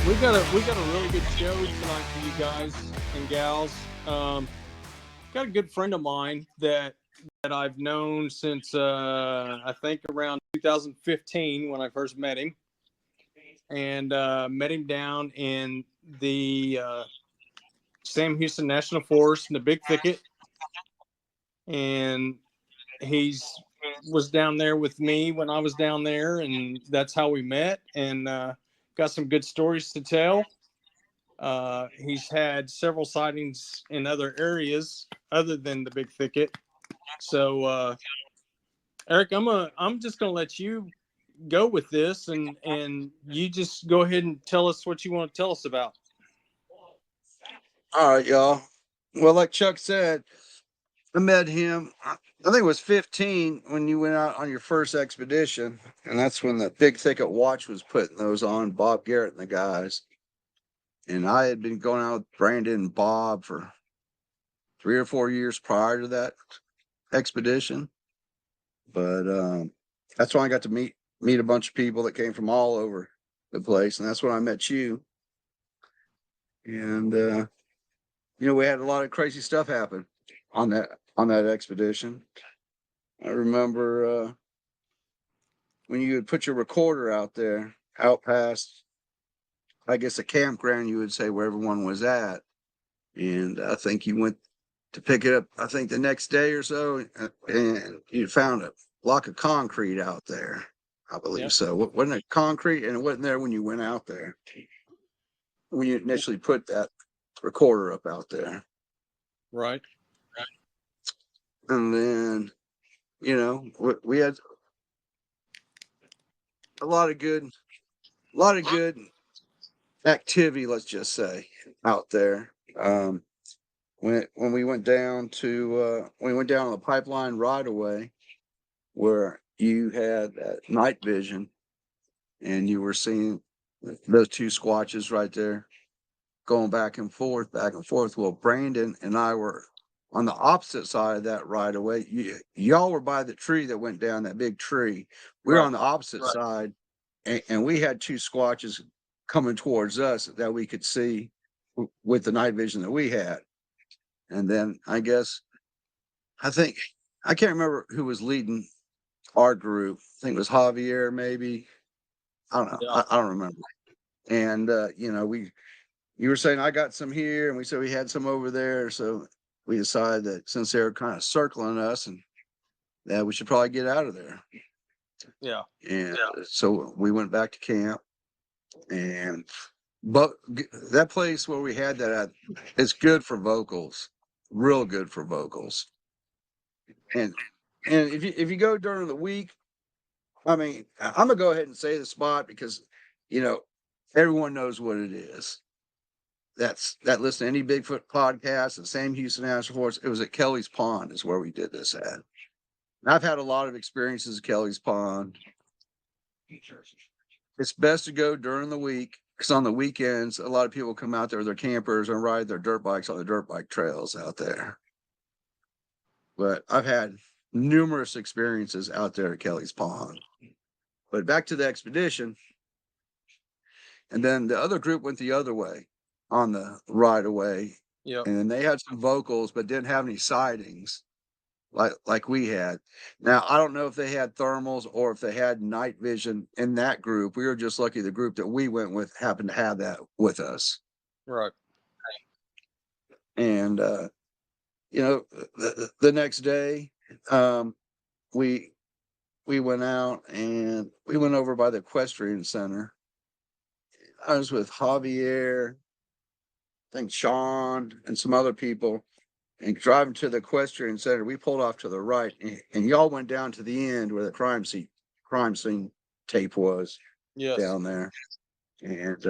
we got a really good show tonight for you guys and gals. Got a good friend of mine that I've known since I think around 2015 when I first met him, and met him down in the Sam Houston National Forest in the Big Thicket, and he's was down there with me when I was down there, and that's how we met, and got some good stories to tell. He's had several sightings in other areas other than the Big Thicket. So, Eric, I'm just gonna let you go with this, and you just go ahead and tell us what you want to tell us about. All right, y'all. Well, like Chuck said, I met him, I think it was 15 when you went out on your first expedition. And that's when the Big Thicket Watch was putting those on, Bob Garrett and the guys. And I had been going out with Brandon and Bob for 3 or 4 years prior to that expedition. But that's when I got to meet a bunch of people that came from all over the place. And that's when I met you. And we had a lot of crazy stuff happen on that expedition. I remember when you would put your recorder out there, out past, I guess, a campground, you would say where everyone was at, and I think you went to pick it up. I think the next day or so, and you found a block of concrete out there. I believe Yep. so. Wasn't it concrete? And it wasn't there when you went out there. When you initially put that recorder up out there, Right. and then we had a lot of good, a lot of good activity. Let's just say out there. When we went down to when we went down on the pipeline right away, where you had that night vision, and you were seeing those two squatches right there going back and forth, back and forth. Well, Brandon and I were on the opposite side of that right away. Y'all were by the tree that went down, that big tree. We were Right. on the opposite side, and we had two squatches coming towards us that we could see with the night vision that we had. And then I think I can't remember who was leading our group. I think it was Javier, maybe. I don't know. Yeah. I don't remember. And you were saying I got some here, and we said we had some over there. So we decided that since they were kind of circling us, and that we should probably get out of there. Yeah. And so we went back to camp, and but that place where we had that at, it's good for vocals, real good for vocals. And if you go during the week, I mean, I'm gonna go ahead and say the spot because you know everyone knows what it is. That listen to any Bigfoot podcast, the same Houston National Forest. It was at Kelly's Pond is where we did this at. And I've had a lot of experiences at Kelly's Pond. It's best to go during the week because on the weekends, a lot of people come out there with their campers and ride their dirt bikes on the dirt bike trails out there. But I've had numerous experiences out there at Kelly's Pond. But back to the expedition, and then the other group went the other way on the right away, Yep. and they had some vocals but didn't have any sightings like we had. Now I don't know if they had thermals or if they had night vision in that group. We were just lucky the group that we went with happened to have that with us. Right. And the next day, um, we we went out and we went over by the equestrian center. I was with Javier, I think Sean, and some other people. And driving to the equestrian center, we pulled off to the right, and y'all went down to the end where the crime scene tape was Yes. down there. And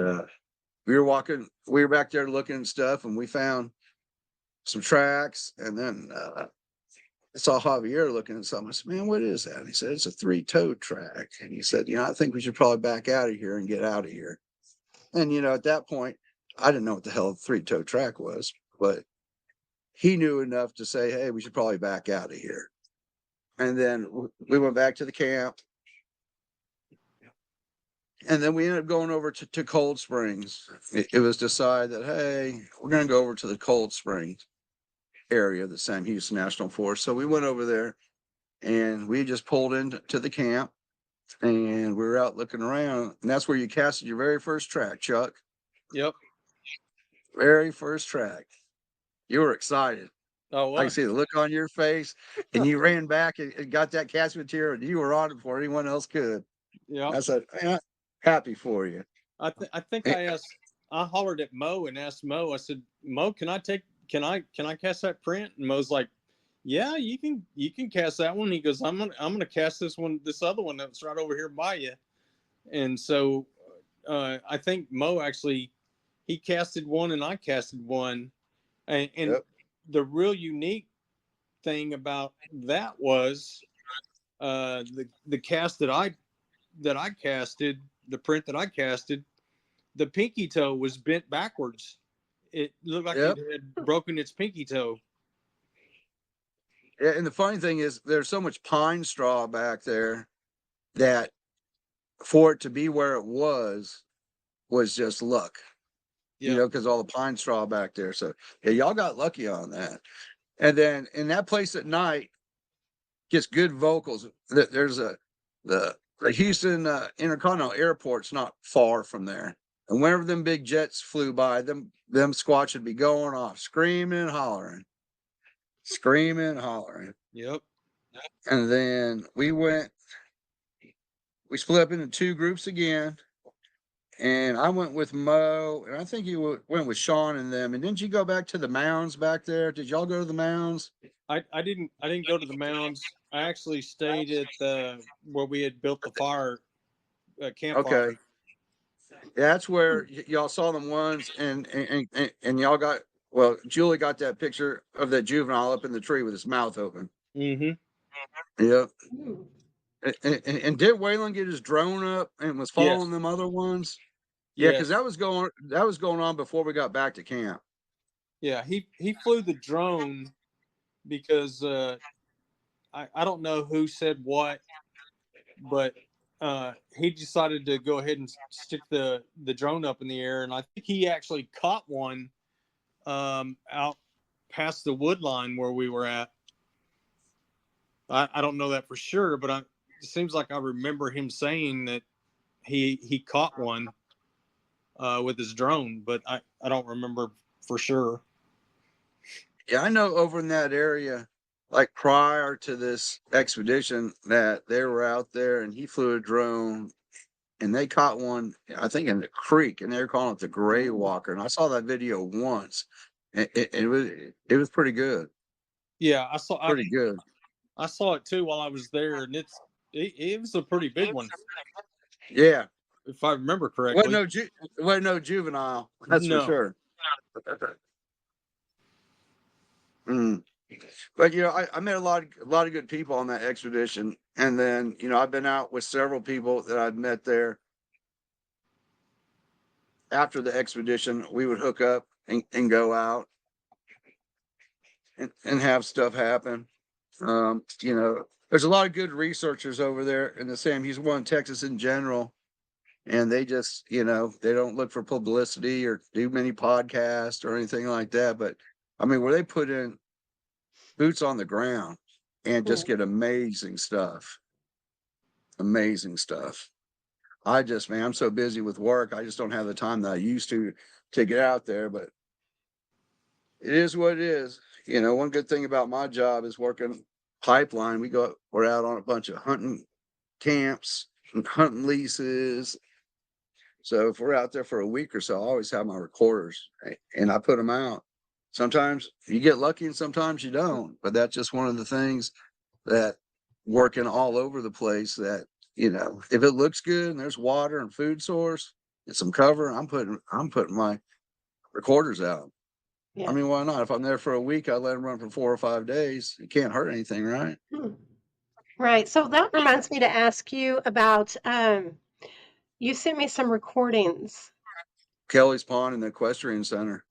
we were walking, we were back there looking and stuff, and we found some tracks. And then I saw Javier looking at something. I said, "Man, what is that?" And he said, "It's a three-toed track." And he said, "I think we should probably back out of here and get out of here." And at that point, I didn't know what the hell a three-toed track was, but he knew enough to say, "Hey, we should probably back out of here." And then we went back to the camp, And then we ended up going over to Cold Springs. It was decided that, hey, we're going to go over to the Cold Springs area of the Sam Houston National Forest. So we went over there and we just pulled into the camp and we were out looking around. And that's where you casted your very first track, Chuck. Yep. Very first track. You were excited. Oh, I can see the look on your face, and you ran back and got that cast material, and you were on it before anyone else could. yeah. I said, man, happy for you. I think Eh, I hollered at Mo and asked Mo. I said, Mo, can I cast that print? And Mo's like, yeah, you can cast that one. He goes, I'm gonna cast this other one that's right over here by you. And so I think Mo actually he casted one and I casted one, and Yep. the real unique thing about that was the cast that I casted, the print that I casted, the pinky toe was bent backwards. It looked like Yep. it had broken its pinky toe. Yeah, and the funny thing is, there's so much pine straw back there that for it to be where it was just luck. Yeah. Because all the pine straw back there. So yeah, y'all got lucky on that. And then in that place at night gets good vocals. There's the Houston Intercontinental Airport's not far from there. And whenever them big jets flew by, them squatch would be going off, screaming and hollering. Screaming and hollering. Yep. And then we split up into two groups again. And I went with Mo, and I think you went with Sean and them. And didn't you go back to the mounds back there? Did y'all go to the mounds? I didn't go to the mounds. I actually stayed at the where we had built the campfire. Okay. That's where y'all saw them ones, and y'all got, well, Julie got that picture of that juvenile up in the tree with his mouth open. Mm-hmm. Yep. And did Waylon get his drone up and was following them other ones? Yeah, because Yes. that was going on before we got back to camp. Yeah. He flew the drone because I don't know who said what, but he decided to go ahead and stick the drone up in the air, and I think he actually caught one out past the wood line where we were at. I don't know that for sure, but it seems like I remember him saying that he caught one with his drone, but I don't remember for sure. Yeah, I know over in that area, like prior to this expedition, that they were out there and he flew a drone and they caught one, I think in the creek, and they were calling it the Gray Walker. And I saw that video once. It was pretty good. Yeah, Pretty good. I saw it too while I was there, and it was a pretty big one, Yeah. if I remember correctly. Wasn't no juvenile. That's for No. sure. Mm. But I met a lot of good people on that expedition, and then I've been out with several people that I'd met there. After the expedition, we would hook up and go out and have stuff happen. There's a lot of good researchers over there in the Sam Houston, one, Texas in general, and they just they don't look for publicity or do many podcasts or anything like that. But I mean, where they put in boots on the ground and just get amazing stuff. Amazing stuff. Man, I'm so busy with work. I just don't have the time that I used to get out there, but it is what it is. One good thing about my job is working pipeline. We're out on a bunch of hunting camps and hunting leases. So if we're out there for a week or so, I always have my recorders and I put them out. Sometimes you get lucky and sometimes you don't, but that's just one of the things that working all over the place that, if it looks good and there's water and food source and some cover, I'm putting my recorders out. Yeah. I mean, why not? If I'm there for a week, I let them run for 4 or 5 days. It can't hurt anything, right? Right. So that reminds me to ask you about, you sent me some recordings. Kelly's Pond and the Equestrian Center.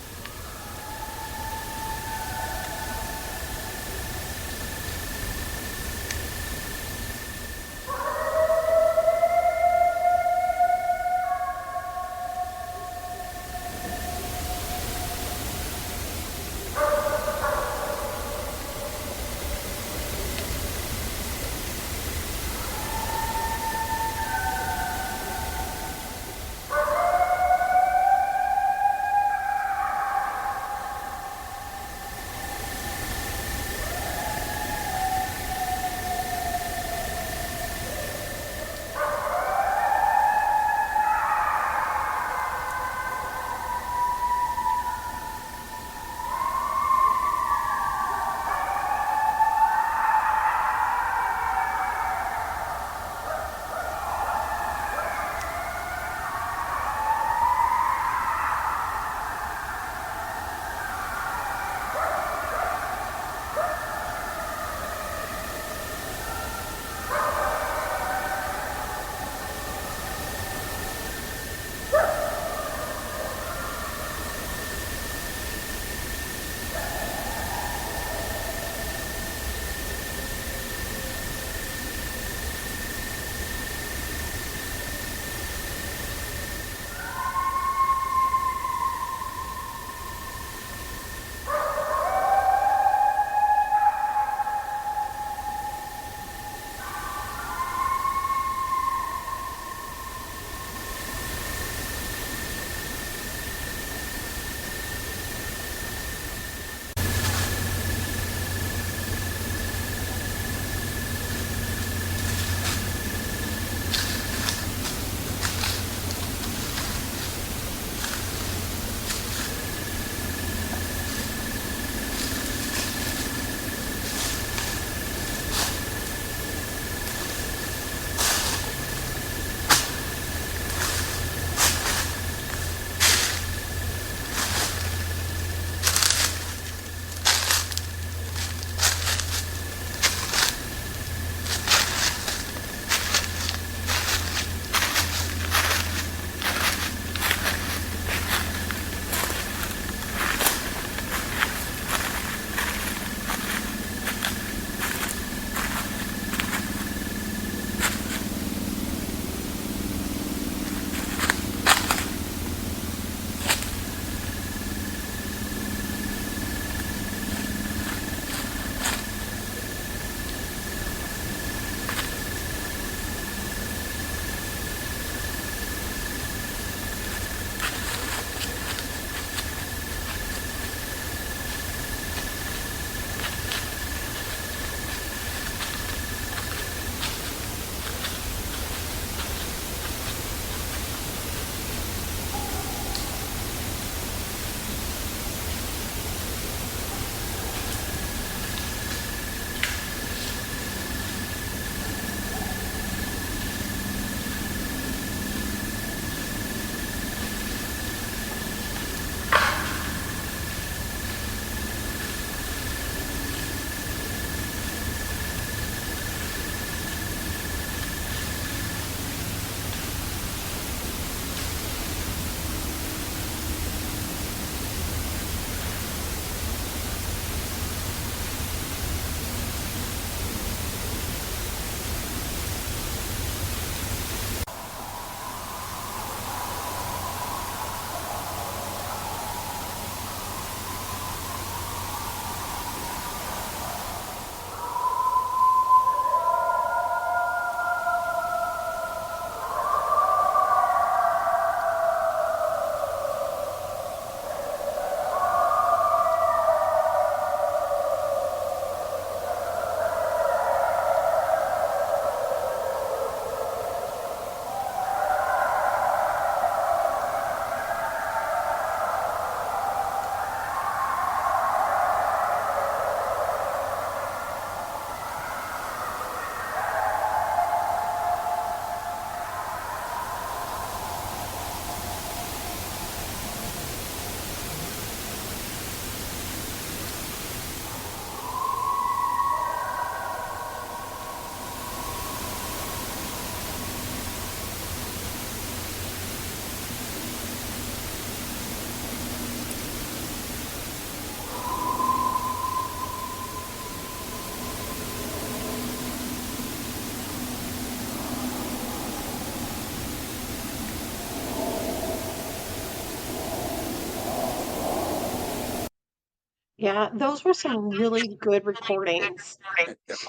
Yeah, those were some really good recordings.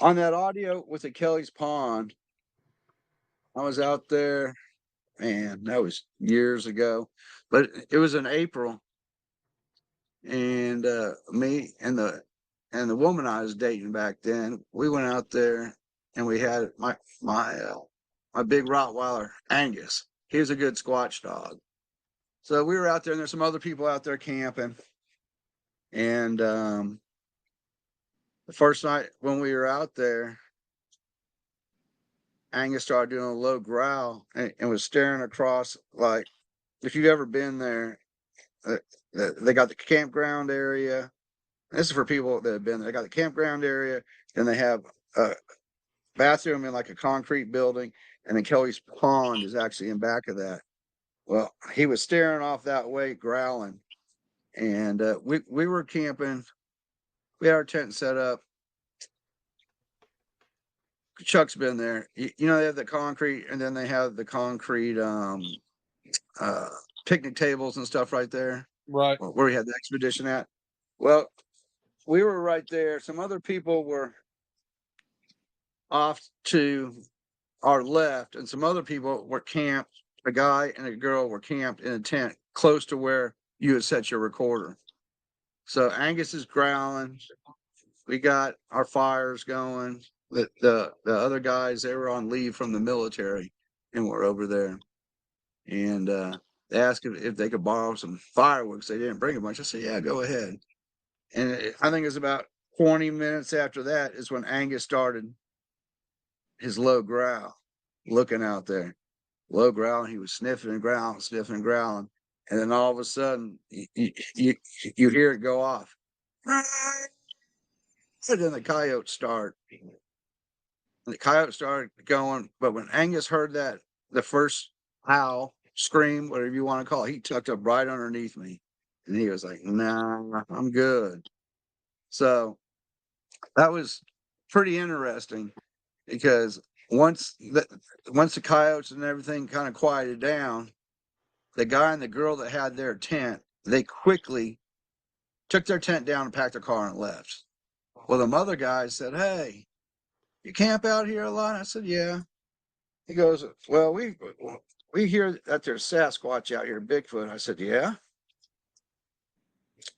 On that audio with the Kelly's Pond, I was out there, man, that was years ago, but it was in April, and me and the woman I was dating back then, we went out there, and we had my big Rottweiler Angus. He was a good Squatch dog. So we were out there, and there's some other people out there camping, and the first night when we were out there, Angus started doing a low growl and was staring across. Like, if you've ever been there, uh, they got the campground area. This is for people that have been there. They got the campground area, and they have a bathroom in like a concrete building, and then Kelly's Pond is actually in back of that. Well, he was staring off that way, growling, and we were camping. We had our tent set up. Chuck's been there. You know, they have the concrete, and then they have the concrete uh picnic tables and stuff right there Right. where we had the expedition at. Well, we were right there. Some other people were off to our left, and some other people were camped. A guy and a girl were camped in a tent close to where you had set your recorder. So Angus is growling. We got our fires going. The other guys, they were on leave from the military, and we're over there. And they asked if they could borrow some fireworks. They didn't bring a bunch. I said, "Yeah, go ahead." And I think it was about 20 minutes after that is when Angus started his low growl, looking out there. Low growl. He was sniffing and growling, sniffing and growling. And then all of a sudden, you hear it go off. And then the coyotes start. And the coyote started going. But when Angus heard that, the first howl, scream, whatever you want to call it, he tucked up right underneath me. And he was like, "Nah, I'm good." So that was pretty interesting because once the coyotes and everything kind of quieted down, the guy and the girl that had their tent, they quickly took their tent down and packed their car and left. Well, the other guy said, "Hey, you camp out here a lot?" I said, "Yeah." He goes, "Well, we hear that there's Sasquatch out here, Bigfoot." I said, "Yeah."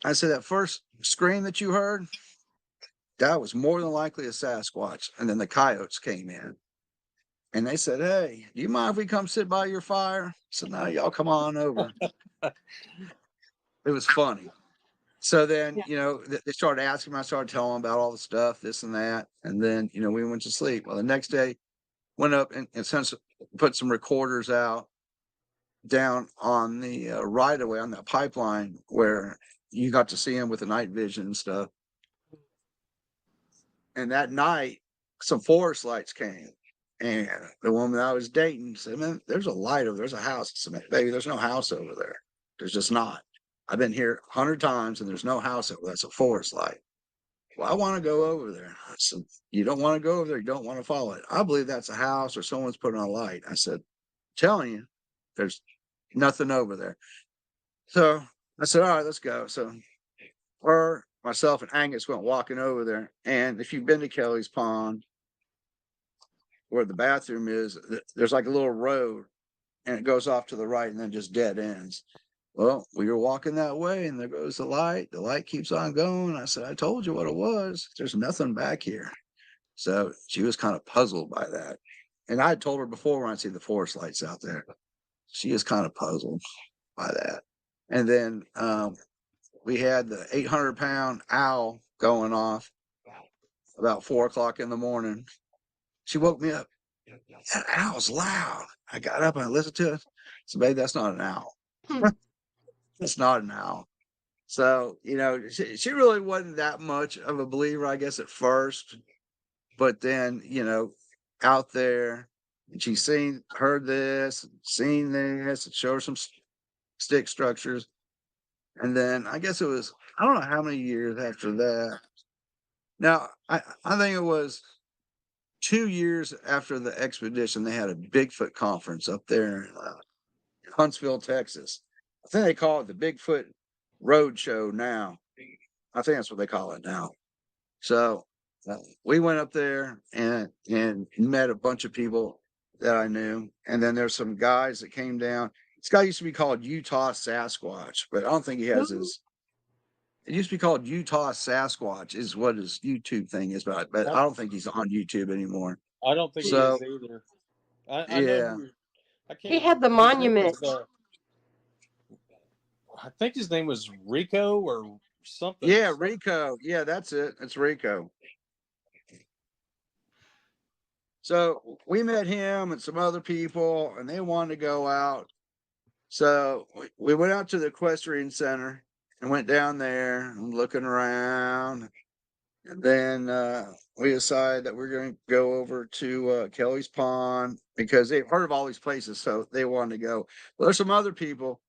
I said, "That first scream that you heard, that was more than likely a Sasquatch." And then the coyotes came in and they said, "Hey, do you mind if we come sit by your fire?" I said, "No, y'all come on over." It was funny. So then, Yeah. they started asking me, I started telling them about all the stuff, this and that. And then, we went to sleep. Well, the next day, went up and since put some recorders out down on the right of way on that pipeline where you got to see them with the night vision and stuff. And that night, some forest lights came. And the woman I was dating said, "Man, there's a light over there's a house." I said, "Baby, there's no house over there. There's just not. I've been here 100 times and there's no house over there. It's a forest light." "Well, I want to go over there." I said, "You don't want to go over there. You don't want to follow it. I believe that's a house or someone's putting a light." I said, "Telling you, there's nothing over there." So I said, "All right, let's go." So myself and Angus went walking over there. And if you've been to Kelly's Pond, where the bathroom is, there's like a little road and it goes off to the right and then just dead ends. Well, we were walking that way and there goes the light. The light keeps on going. I said, "I told you what it was. There's nothing back here." So she was kind of puzzled by that. And I had told her before when I see the forest lights out there, she is kind of puzzled by that. And then we had the 800-pound owl going off about 4 o'clock in the morning. She woke me up. "That owl's loud." I got up and I listened to it. So, "Babe, that's not an owl. Hmm. That's not an owl." So, she really wasn't that much of a believer, I guess, at first. But then, out there, and she's heard this, seen this, and showed her some stick structures. And then I guess it was, I don't know how many years after that. Now, I think it was 2 years after the expedition, they had a Bigfoot conference up there in Huntsville, Texas. I think they call it the Bigfoot Road Show now. I think that's what they call it now. So we went up there and met a bunch of people that I knew, and then there's some guys that came down. This guy used to be called Utah Sasquatch, but I don't think he has Ooh. his. It used to be called Utah Sasquatch, is what his YouTube thing is, but I, I don't think he's on YouTube anymore. I don't think he So is either. I know yeah, who. I He can't. had the His name was. monument. I think his name was Rico or something. yeah, Rico. Yeah, that's it. It's Rico. So we met him and some other people, and they wanted to go out. So we went out to the equestrian center and went down there and looking around. And then we decided that we're going to go over to Kelly's Pond because they've heard of all these places. So they wanted to go. Well, there's some other people,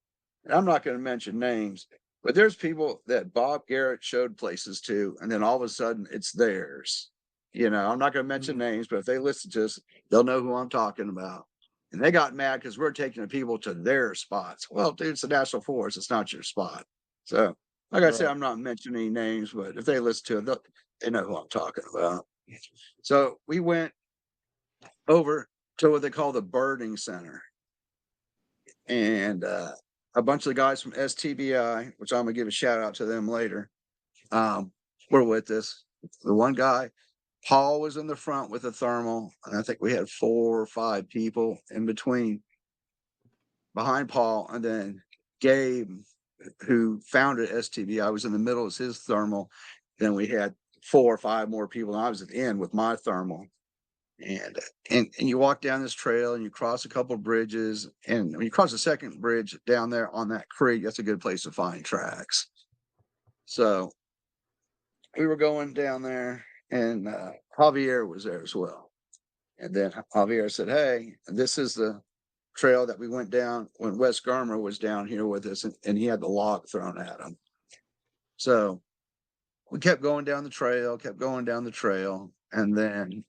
and I'm not going to mention names, but there's people that Bob Garrett showed places to, and then all of a sudden it's theirs. I'm not going to mention names, but if they listen to us, they'll know who I'm talking about. And they got mad because we're taking the people to their spots. Well, dude, it's a national forest. It's not your spot. So, like I said, Right. I'm not mentioning names, but if they listen to it, they know who I'm talking about. So we went over to what they call the birding center. And a bunch of the guys from STBI, which I'm going to give a shout out to them later, were with us. The one guy, Paul, was in the front with a thermal, and I think we had 4 or 5 people in between behind Paul, and then Gabe, who founded STBI, was in the middle of his thermal. Then we had 4 or 5 more people, and I was at the end with my thermal. And you walk down this trail and you cross a couple of bridges, and when you cross the second bridge down there on that creek, that's a good place to find tracks. So we were going down there, and Javier was there as well. And then Javier said, "Hey, this is the trail that we went down when Wes Garmer was down here with us, and he had the log thrown at him." So we kept going down the trail, and then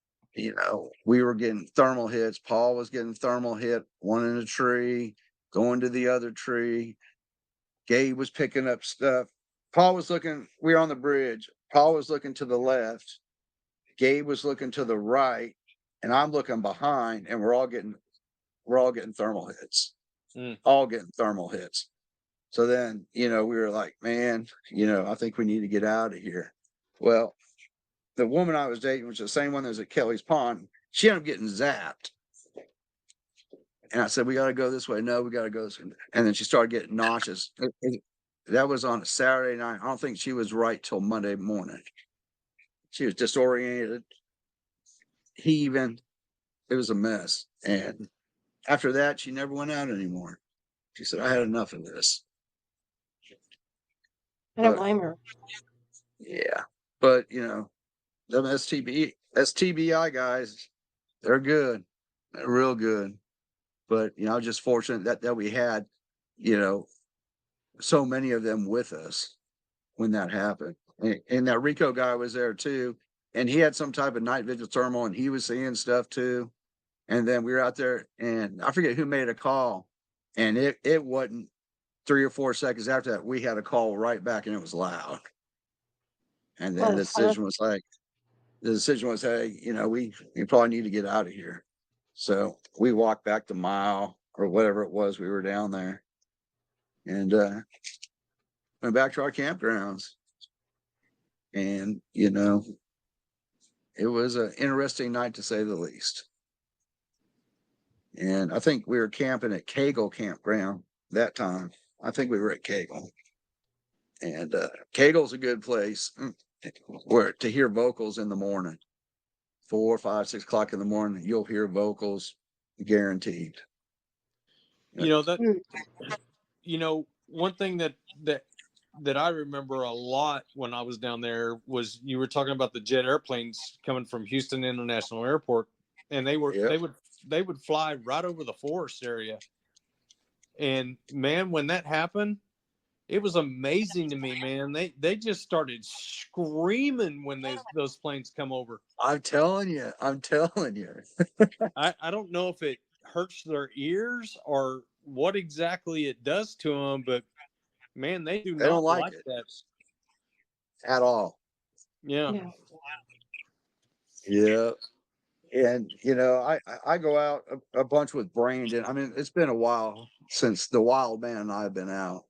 we were getting thermal hits. Paul was getting thermal hit, one in a tree, going to the other tree. Gabe was picking up stuff. Paul was looking, we were on the bridge. Paul was looking to the left. Gabe was looking to the right, and I'm looking behind, and we're all getting thermal hits. All getting thermal hits. So then, we were like, man, I think we need to get out of here. Well, the woman I was dating was the same one that was at Kelly's Pond. She ended up getting zapped. And I said, we got to go this way. No, we got to go this way. And then she started getting nauseous. That was on a Saturday night. I don't think she was right till Monday morning. She was disoriented, heaving. It was a mess. And after that, she never went out anymore. She said, I had enough of this. I don't But blame her. yeah, but them STBI guys, they're good. They're real good. But I was just fortunate that we had, so many of them with us when that happened. And that Rico guy was there too. And he had some type of night vigil thermal, and he was seeing stuff too. And then we were out there, and I forget who made a call. And it wasn't 3 or 4 seconds after that, we had a call right back, and it was loud. And then the decision was, hey, we probably need to get out of here. So we walked back the mile or whatever it was. We were down there, and went back to our campgrounds. And, it was an interesting night to say the least. And I think we were camping at Cagle Campground that time. I think we were at Cagle. And Cagle's a good place where to hear vocals in the morning. 4, 5, 6 o'clock in the morning, you'll hear vocals guaranteed. Mm. One thing that I remember a lot when I was down there was you were talking about the jet airplanes coming from Houston International Airport, and Yep. they would fly right over the forest area. And man, when that happened, it was amazing to me, man. They just started screaming when those planes come over. I'm telling you. I don't know if it hurts their ears or what exactly it does to them, but man, they do They don't not like like it. that. at all. Yeah. Yeah. Yeah. And I go out a bunch with Brandon. I mean, it's been a while since the Wild Man and I have been out,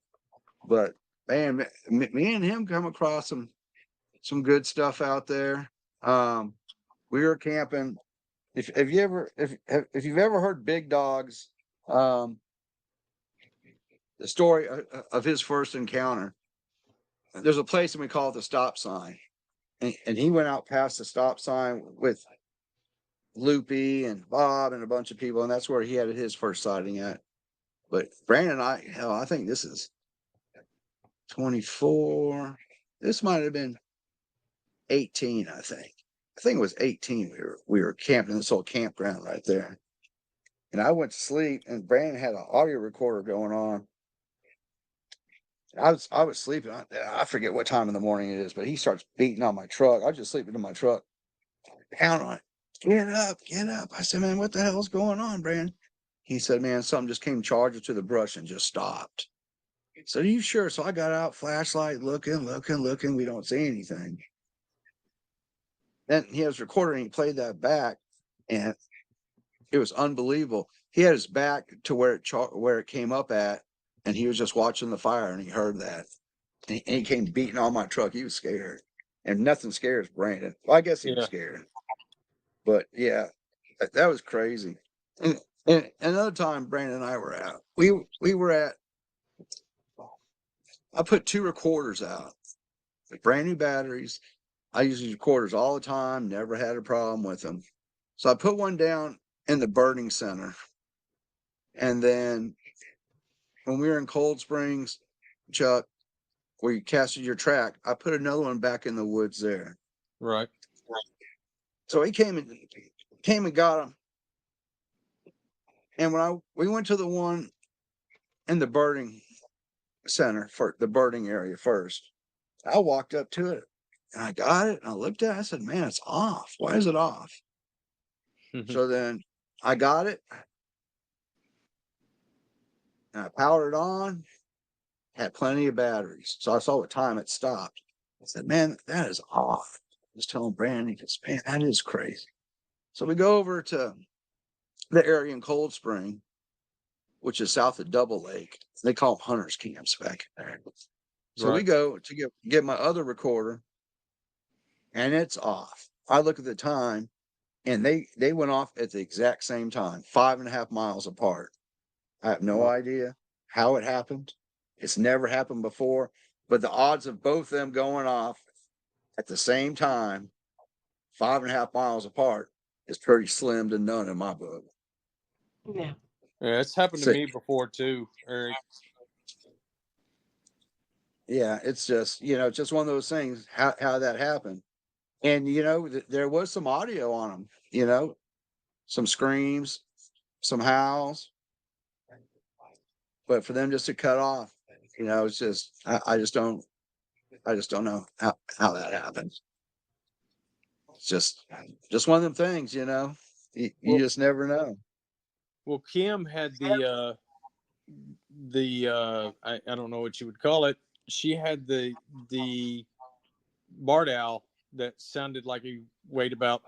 but man, me and him come across some good stuff out there. We were camping. If you've ever heard Big Dog's the story of his first encounter, there's a place and we call it the stop sign, and he went out past the stop sign with Loopy and Bob and a bunch of people, and that's where he had his first sighting at. But Brandon and I, hell, I think this is 24. This might have been 18, I think. I think it was 18. We were camping in this old campground right there. And I went to sleep, and Brandon had an audio recorder going on. I was sleeping. I forget what time in the morning it is, but he starts beating on my truck. I was just sleeping in my truck, pound on it. Get up, get up. I said, man, what the hell's going on, Brandon? He said, man, something just came charging through the brush and just stopped. I said, are you sure? So I got out, flashlight, looking. We don't see anything. Then he was recording, he played that back, and it was unbelievable. He had his back to where it came up at, and he was just watching the fire, and he heard that. And he came beating on my truck. He was scared, and nothing scares Brandon. Well, I guess he was Yeah. scared, but yeah, that was crazy. And another time, Brandon and I were out. We were at. I put 2 recorders out, with brand new batteries. I use these recorders all the time. Never had a problem with them. So I put one down in the burning center, and then when we were in Cold Springs, Chuck, where you casted your track, I put another one back in the woods there. Right. So he came and got him. And when we went to the one in the burning center for the burning area first, I walked up to it and I got it and I looked at it. I said, man, it's off. Why is it off? So then I got it and I powered it on, had plenty of batteries. So I saw what time it stopped. I said, man, that is off. I was telling Brandon, he goes, man, that is crazy. So we go over to the area in Cold Spring, which is south of Double Lake. They call them hunters camps back there. So we Right. go to get my other recorder, and it's off. I look at the time, and they went off at the exact same time, 5.5 miles apart. I have no Wow. idea how it happened. It's never happened before, but the odds of both them going off at the same time, 5.5 miles apart, is pretty slim to none in my book. Yeah. Yeah, it's happened to So me before too, Eric. yeah, it's just just one of those things. How that happened, and there was some audio on them. Some screams, some howls, but for them just to cut off, it's just I just don't know how that happens. It's just one of them things. You Well, just never know. well, Kim had I don't know what you would call it. She had the barred owl that sounded like he weighed about,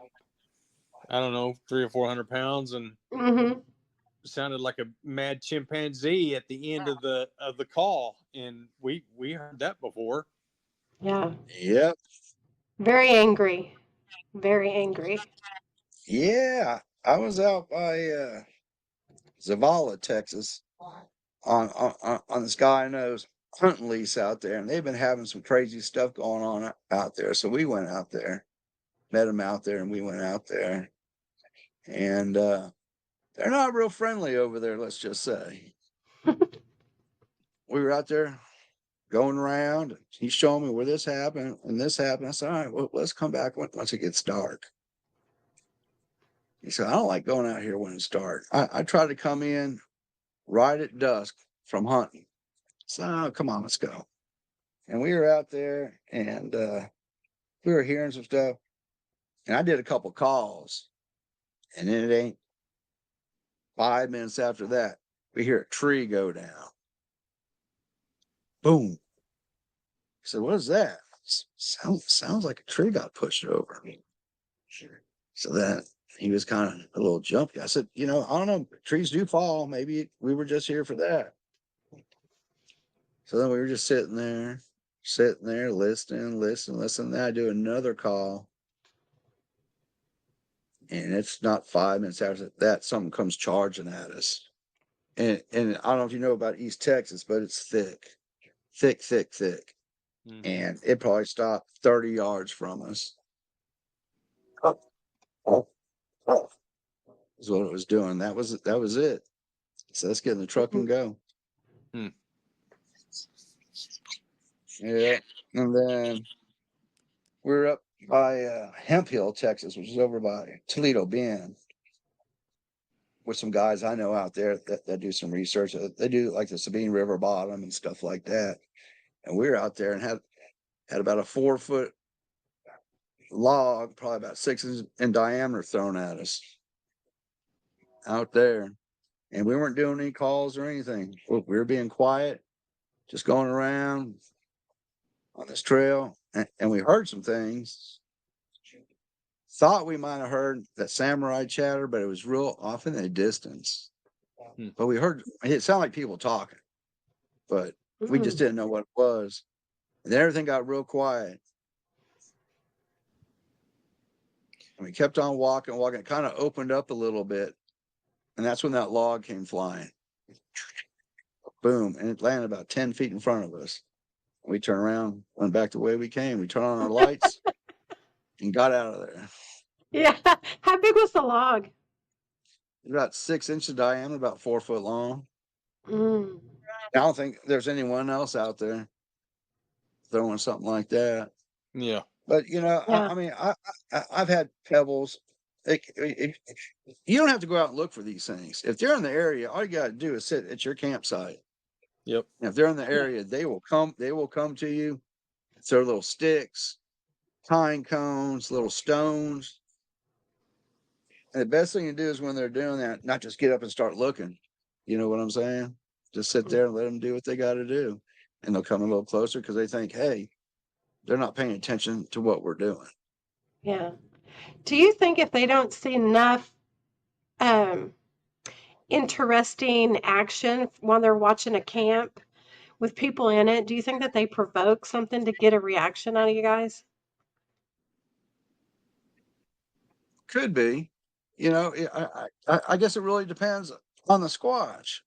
I don't know, 300 or 400 pounds, and Mm-hmm. sounded like a mad chimpanzee at the end of the call. And we heard that before. Yeah. Yep. Very angry. Very angry. Yeah. I was out by Zavala, Texas, on this guy I know's hunting lease out there, and they've been having some crazy stuff going on out there. So we went out there, met him out there, and we went out there, and they're not real friendly over there. Let's just say we were out there going around. He's showing me where this happened and this happened. I said, all right, well, let's come back once it gets dark. He said, I don't like going out here when it's dark. I try to come in right at dusk from hunting. So come on, let's go. And we were out there, and we were hearing some stuff. And I did a couple calls, and then it ain't 5 minutes after that, we hear a tree go down. Boom. I said, what is that? sounds like a tree got pushed over. So then he was kind of a little jumpy. I said, I don't know, trees do fall. Maybe we were just here for that. So then we were just sitting there, listening. Then I do another call. And it's not 5 minutes after that, something comes charging at us. And I don't know if you know about East Texas, but it's thick. Mhm. And it probably stopped 30 yards from us. Oh, oh, oh. Is what it was doing. That was it. So let's get in the truck and go. Hmm. Yeah. And then we're up by Hemp Hill, Texas, which is over by Toledo Bend, with some guys I know out there that do some research. They do like the Sabine River bottom and stuff like that. And we were out there and had about a 4-foot log, probably about 6 inches in diameter, thrown at us out there. And we weren't doing any calls or anything. We were being quiet, just going around on this trail. And we heard some things. Thought we might have heard that samurai chatter, but it was real off in the distance. Hmm. But we heard it sounded like people talking, but we just didn't know what it was. And then everything got real quiet. And we kept on walking. It kind of opened up a little bit. And that's when that log came flying. Boom. And it landed about 10 feet in front of us. We turned around, went back the way we came. We turned on our lights and got out of there. Yeah. How big was the log? About 6 inches diameter, about 4 foot long. Mm. I don't think there's anyone else out there throwing something like that. Yeah. But Yeah. I mean, I've had pebbles. You don't have to go out and look for these things. If they're in the area, all you got to do is sit at your campsite. Yep. And if they're in the area, they will come to you. Throw little sticks, pine cones, little stones. And the best thing to do is when they're doing that, not just get up and start looking. You know what I'm saying? Just sit there and let them do what they got to do. And they'll come a little closer because they think, hey, they're not paying attention to what we're doing. Yeah. Do you think if they don't see enough um, interesting action while they're watching a camp with people in it, do you think that they provoke something to get a reaction out of you guys? Could be. I guess it really depends on the squatch.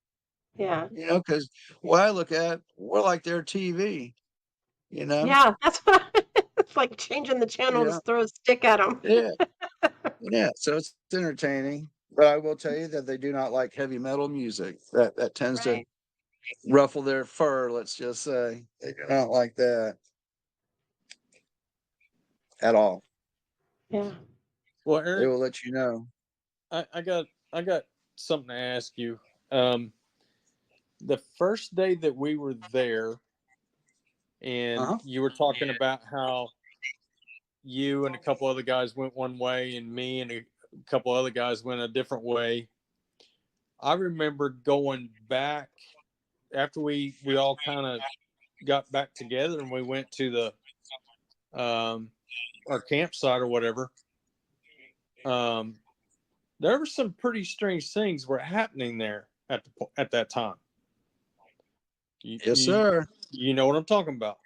Yeah. Because what I look at, we're like their TV. Yeah, that's what it's like changing the channel Yeah, to throw a stick at them. yeah, yeah. So it's entertaining. But I will tell you that they do not like heavy metal music. That tends to Right. ruffle their fur. Let's just say they do not like that at all. Yeah. Well, They Eric, will let you know. I got something to ask you. Um, the first day that we were there, and Uh huh. you were talking about how you and a couple other guys went one way, and me and a couple other guys went a different way. I remember going back after we all kind of got back together and we went to the our campsite or whatever. Um, there were some pretty strange things were happening there at that time. You, Yes, you sir. you know what I'm talking about.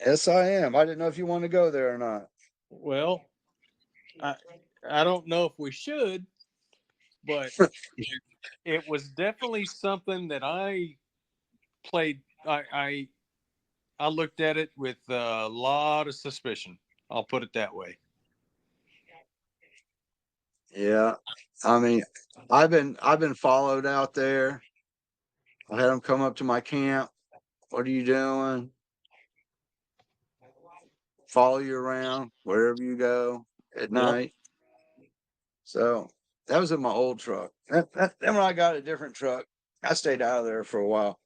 Yes, I am. I didn't know if you want to go there or not. Well, I I don't know if we should, but it was definitely something that played. I looked at it with a lot of suspicion. I'll put it that way. Yeah. I mean, I've been followed out there. I had them come up to my camp. What are you doing? Follow you around wherever you go at Yep. night. So that was in my old truck. Then when I got a different truck, I stayed out of there for a while.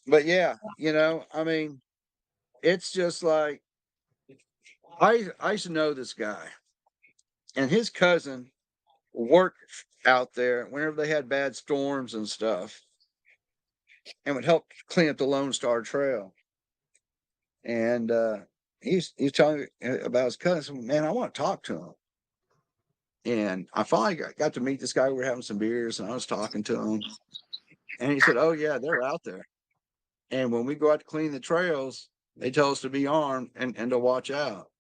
But yeah, I mean, it's just like I used to know this guy, and his cousin worked out there whenever they had bad storms and stuff, and would help clean up the Lone Star Trail. And he's telling me about his cousin. Man, I want to talk to him. And I finally got to meet this guy. We were having some beers, and I was talking to him. And he said, "Oh yeah, they're out there. And when we go out to clean the trails, they tell us to be armed and to watch out.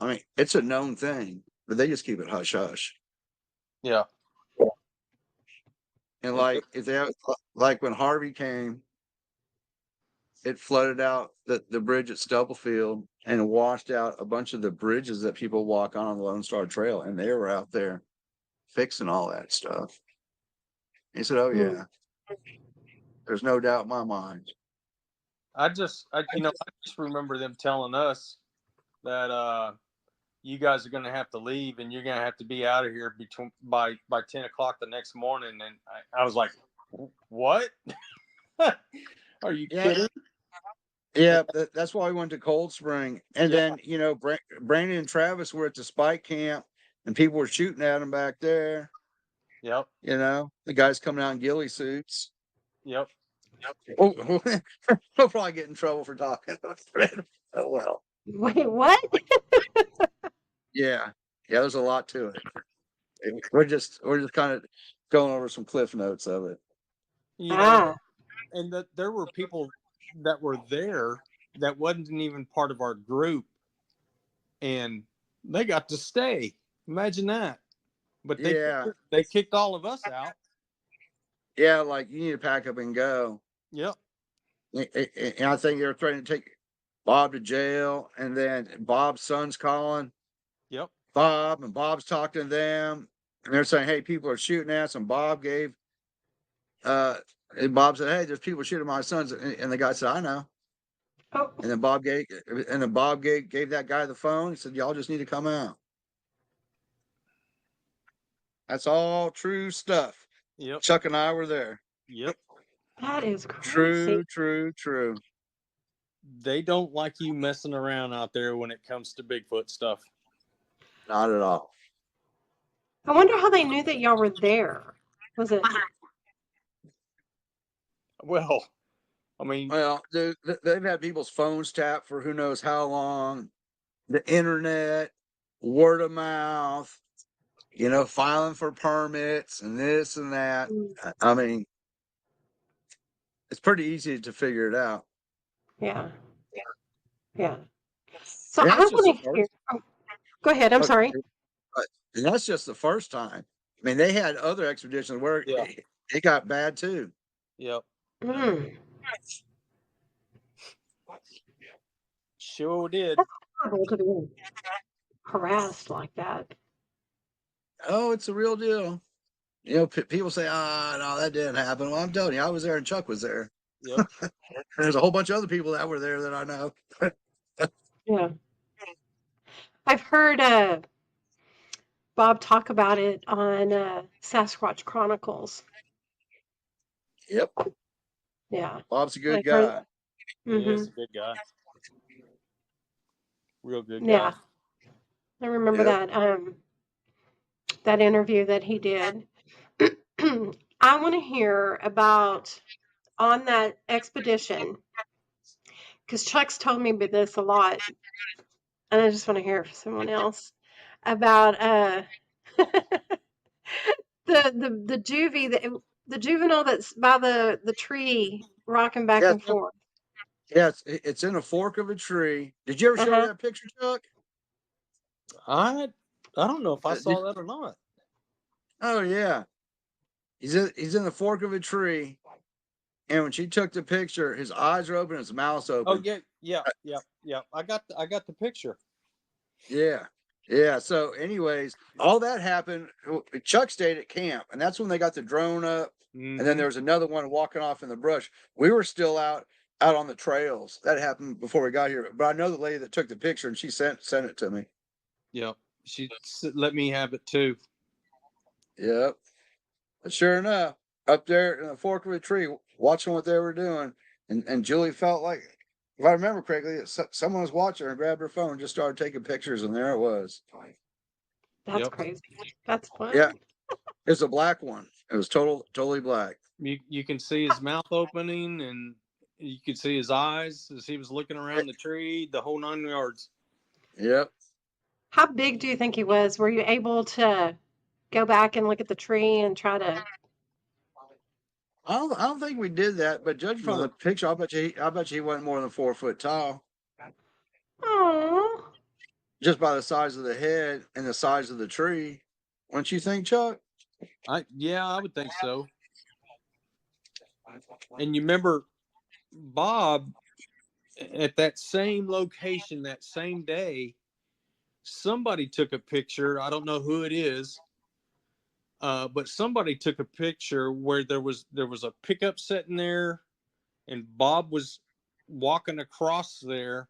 I mean, it's a known thing, but they just keep it hush hush. Yeah. And like if they have, like when Harvey came, it flooded out the bridge at Stubblefield and washed out a bunch of the bridges that people walk on the Lone Star Trail, and they were out there fixing all that stuff. He said, "Oh Mm. yeah, there's no doubt in my mind." I just remember them telling us that you guys are going to have to leave and you're going to have to be out of here by 10 o'clock the next morning. And I was like, what? Are you kidding? Yeah, that's why we went to Cold Spring. And Yeah. then, Brandon and Travis were at the spike camp and people were shooting at them back there. Yep. The guys coming out in ghillie suits. Yep. Oh, we'll probably get in trouble for talking. Oh, well. Wait, what? Yeah. Yeah, there's a lot to it. We're just kind of going over some cliff notes of it. And that there were people that were there that wasn't even part of our group, and they got to stay. Imagine that. But they kicked all of us out. Yeah, like you need to pack up and go. Yep. And I think they were trying to take Bob to jail, and then Bob's son's calling Yep. Bob, and Bob's talking to them, and they're saying, "Hey, people are shooting at us." And Bob and Bob said, "Hey, there's people shooting my sons," and the guy said, "I know." Oh. And then Bob gave that guy the phone. He said, "Y'all just need to come out." That's all true stuff. Yep. Chuck and I were there. Yep. That is crazy. True. They don't like you messing around out there when it comes to Bigfoot stuff. Not at all. I wonder how they knew that y'all were there. Was it? Well, I mean, they've had people's phones tapped for who knows how long. The internet, word of mouth, filing for permits and this and that. I mean, it's pretty easy to figure it out. Yeah. So I want to hear. Oh, go ahead. I'm sorry. And that's just the first time. I mean, they had other expeditions where it got bad too. Yep. Mm. Sure did. That's horrible to be harassed like that. Oh, it's a real deal. People say, no, that didn't happen. Well, I'm telling you, I was there and Chuck was there. Yep. There's a whole bunch of other people that were there that I know. Yeah. I've heard Bob talk about it on Sasquatch Chronicles. Yep. Yeah. Bob's a good guy. He is a good guy. Real good guy. Yeah. I remember that interview that he did. I want to hear about on that expedition because Chuck's told me about this a lot, and I just want to hear it from someone else about the juvie the juvenile that's by the tree rocking back and forth. Yeah, it's in a fork of a tree. Did you ever show that picture, Chuck? I don't know if I saw that or not. Oh yeah, he's in the fork of a tree, and when she took the picture, his eyes are open, his mouth's open. Oh yeah. I got the picture. Yeah. So, anyways, all that happened. Chuck stayed at camp, and that's when they got the drone up. Mm-hmm. And then there was another one walking off in the brush. We were still out on the trails. That happened before we got here. But I know the lady that took the picture, and she sent it to me. Yep, she let me have it too. Yep. But sure enough, up there in the fork of a tree, watching what they were doing, and Julie felt like, if I remember correctly, someone was watching her, grabbed her phone, and just started taking pictures, and there it was. That's crazy. That's fun. Yeah, it's a black one. It was totally black. You can see his mouth opening, and You could see his eyes as he was looking around the tree, the whole 9 yards. Yep. How big do you think he was? Were you able to go back and look at the tree and try to? I don't think we did that, but judging from No. the picture, I bet you he wasn't more than 4 foot tall. Oh, Just by the size of the head and the size of the tree. Wouldn't you think, Chuck? Yeah, I would think so. And you remember Bob at that same location that same day, somebody took a picture. I don't know who it is, but somebody took a picture where there was a pickup sitting there, and Bob was walking across there,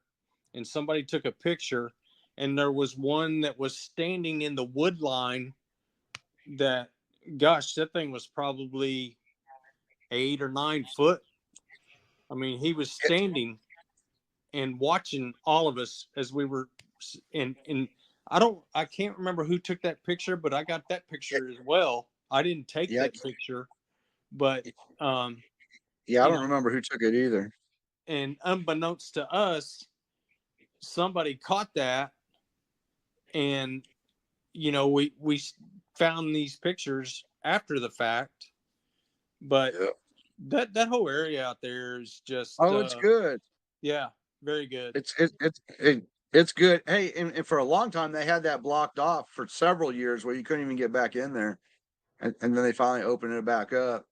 and somebody took a picture, and there was one that was standing in the wood line. That, gosh, that thing was probably 8 or 9 foot. I mean, he was standing and watching all of us as we were and I can't remember who took that picture, but I got that picture as well. I didn't take Yeah, that picture, but yeah, I you don't know, remember who took it either. and unbeknownst to us, somebody caught that, and we found these pictures after the fact. But Yep. that whole area out there is just Oh, it's good. yeah, very good. It's good. Hey, and for a long time they had that blocked off for several years where you couldn't even get back in there, and then they finally opened it back up.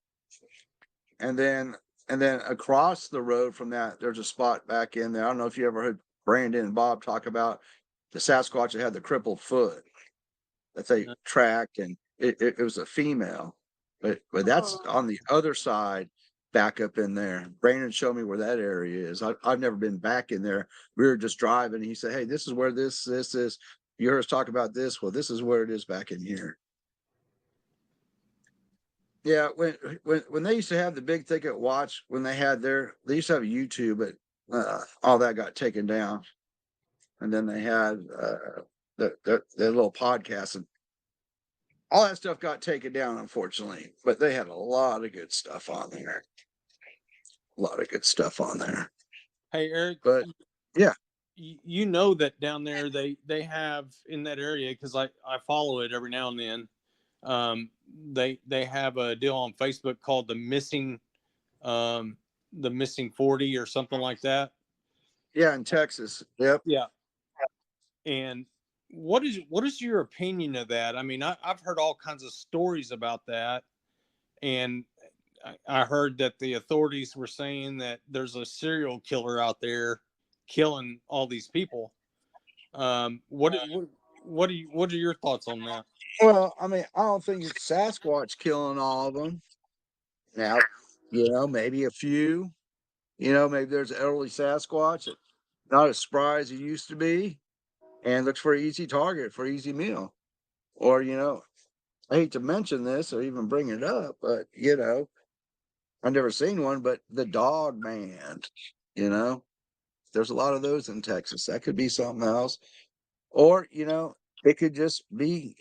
And then across the road from that, there's a spot back in there. I don't know if you ever heard Brandon and Bob talk about the Sasquatch that had the crippled foot that they tracked, and it was a female, but that's on the other side, back up in there. Brandon showed me where that area is. I've never been back in there. We were just driving, and he said, "Hey, this is where this is. You heard us talk about this. Well, this is where it is back in here." Yeah, when they used to have the big thicket watch, when they used to have YouTube, but all that got taken down, and then they had the little podcast, and all that stuff got taken down, unfortunately. But they had a lot of good stuff on there. A lot of good stuff on there. Hey, Eric, But yeah, you know that down there they have in that area, because I follow it every now and then. They have a deal on Facebook called the missing 40 or something like that. yeah, in Texas. Yep. Yeah. And what is your opinion of that? I mean, I've heard all kinds of stories about that, and I heard that the authorities were saying that there's a serial killer out there killing all these people. What are your thoughts on that? Well, I mean, I don't think it's Sasquatch killing all of them. Now, maybe a few. Maybe there's an elderly Sasquatch that's not as spry as he used to be, and looks for an easy target for an easy meal. Or, I hate to mention this or even bring it up, but I've never seen one, but the dog man, there's a lot of those in Texas. That could be something else. Or, it could just be,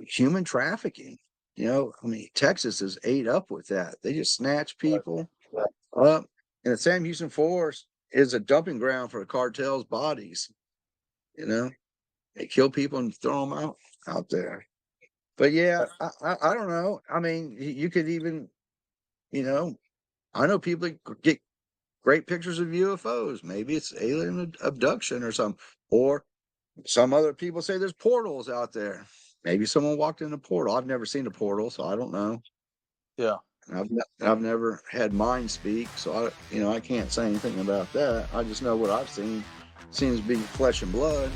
human trafficking. I mean, Texas is ate up with that. They just snatch people up. And the Sam Houston Forest is a dumping ground for the cartel's bodies. They kill people and throw them out there. But yeah, I don't know. I mean, you could even, I know people get great pictures of UFOs. Maybe it's alien abduction or something. Or some other people say there's portals out there. Maybe someone walked in a portal. I've never seen a portal, so I don't know. Yeah. I've never had mind speak, so I can't say anything about that. I just know what I've seen. Seems to be flesh and blood.